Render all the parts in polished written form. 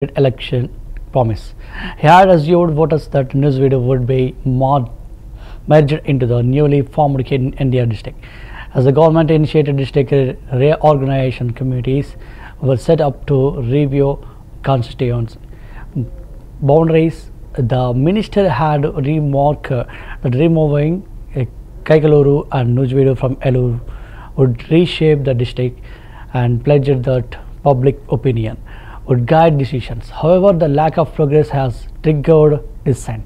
election promise. He had assured voters that Newsvideo would be merged into the newly formed NDR district. As the government initiated district reorganization committees were set up to review constituents boundaries, the minister had remarked that removing Kaikaluru and Newsvideo from Eluru would reshape the district and pledged that public opinion would guide decisions. However, the lack of progress has triggered dissent.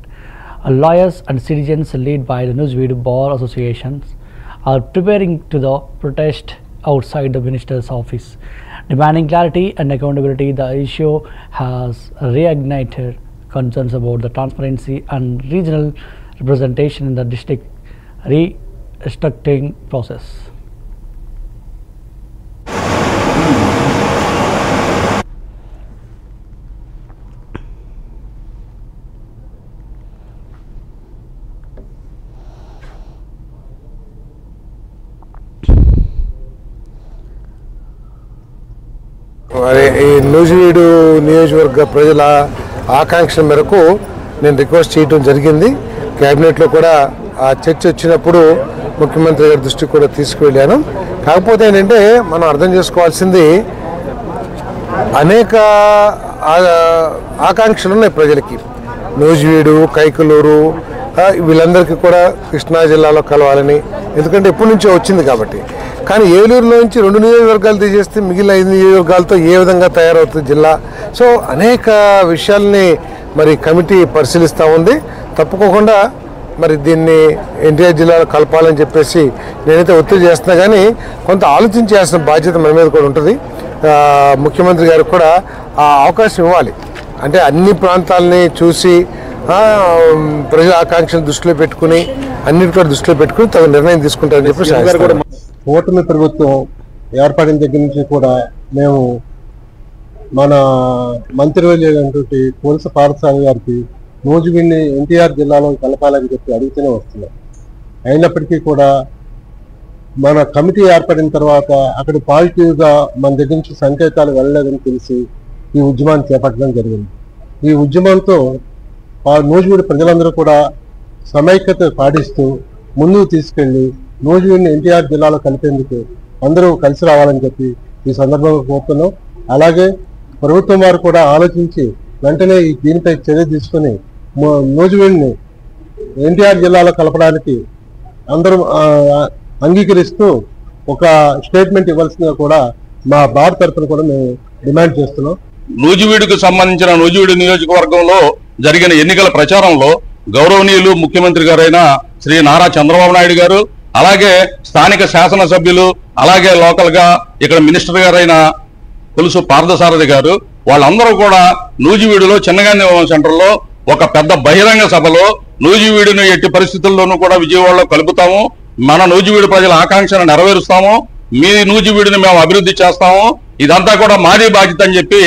Lawyers and citizens led by the Newsvideo bar associations are preparing to the protest outside the minister's office, demanding clarity and accountability. The issue has reignited concerns about the transparency and regional representation in the district restructuring process. ఈ నూజివీడు నియోజకవర్గ ప్రజల ఆకాంక్ష మేరకు నేను request చేయడం జరిగింది. క్యాబినెట్లో కూడా ఆ చర్చ వచ్చినప్పుడు ముఖ్యమంత్రి గారి దృష్టికి కూడా తీసుకువెళ్ళాను. కాకపోతే ఏంటంటే మనం అర్థం చేసుకోవాల్సింది అనేక ఆకాంక్షలు ఉన్నాయి ప్రజలకి. నూజివీడు, కైకలూరు వీళ్ళందరికీ కూడా కృష్ణా జిల్లాలో కలవాలని, ఎందుకంటే ఎప్పటి నుంచో వచ్చింది కాబట్టి. కానీ ఏలూరులో నుంచి 2 నియోజకవర్గాలు తీసేస్తే మిగిలిన 5 నియోజకవర్గాలతో ఏ విధంగా తయారవుతుంది జిల్లా? సో అనేక విషయాల్ని మరి కమిటీ పరిశీలిస్తూ ఉంది. తప్పుకోకుండా మరి దీన్ని ఎన్టీఆర్ జిల్లాలో కలపాలని చెప్పేసి నేనైతే ఒత్తిడి చేస్తున్నా, కానీ కొంత ఆలోచించాల్సిన బాధ్యత మన మీద కూడా ఉంటుంది. ముఖ్యమంత్రి గారికి కూడా ఆ అవకాశం ఇవ్వాలి. అంటే అన్ని ప్రాంతాలని చూసి ప్రజల ఆకాంక్షను దృష్టిలో పెట్టుకుని అన్నిటి కూడా దృష్టిలో పెట్టుకుని తగు నిర్ణయం తీసుకుంటారని చెప్పి కూటమి ప్రభుత్వం ఏర్పడిన దగ్గర నుంచి కూడా మేము మన మంత్రివర్యులైనటువంటి కొలుసు పార్థసారథి గారికి నూజివీడుని ఎన్టీఆర్ జిల్లాలో కలపాలని చెప్పి అడుగుతూనే వస్తున్నాం. అయినప్పటికీ కూడా మన కమిటీ ఏర్పడిన తర్వాత అక్కడ పాజిటివ్గా మన దగ్గర నుంచి సంకేతాలు వెళ్ళలేదని తెలిసి ఈ ఉద్యమాన్ని చేపట్టడం జరిగింది. ఈ ఉద్యమంతో నూజివీడు ప్రజలందరూ కూడా సమైక్యత పాటిస్తూ ముందుకు తీసుకెళ్లి నూజివీడుని ఎన్టీఆర్ జిల్లాలో కలిపేందుకు అందరూ కలిసి రావాలని చెప్పి ఈ సందర్భంగా కోరుతున్నాం. అలాగే ప్రభుత్వం వారు కూడా ఆలోచించి వెంటనే దీనిపై చర్య తీసుకుని నూజివీడుని ఎన్టీఆర్ జిల్లాలో కలపడానికి అందరూ అంగీకరిస్తూ ఒక స్టేట్మెంట్ ఇవ్వాల్సిందిగా కూడా మా బార్ తరఫున కూడా మేము డిమాండ్ చేస్తున్నాం. నూజివీడుకు సంబంధించిన నూజివీడు నియోజకవర్గంలో జరిగిన ఎన్నికల ప్రచారంలో గౌరవనీయులు ముఖ్యమంత్రి గారైన శ్రీ నారా చంద్రబాబు నాయుడు గారు, అలాగే స్థానిక శాసనసభ్యులు, అలాగే లోకల్ గా ఇక్కడ మినిస్టర్ గారైన కొలుసు పార్థసారథి గారు, వాళ్ళందరూ కూడా నూజివీడులో చిన్నగాంధీ సెంటర్ లో ఒక పెద్ద బహిరంగ సభలో నూజివీడును ఎట్టి పరిస్థితుల్లోనూ కూడా విజయవాడలో కలుపుతాము, మన నూజివీడు ప్రజల ఆకాంక్షను నెరవేరుస్తాము, మీ నూజివీడుని మేము అభివృద్ధి చేస్తాము, ఇదంతా కూడా మాది బాధ్యత అని చెప్పి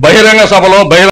బహిరంగ సభలో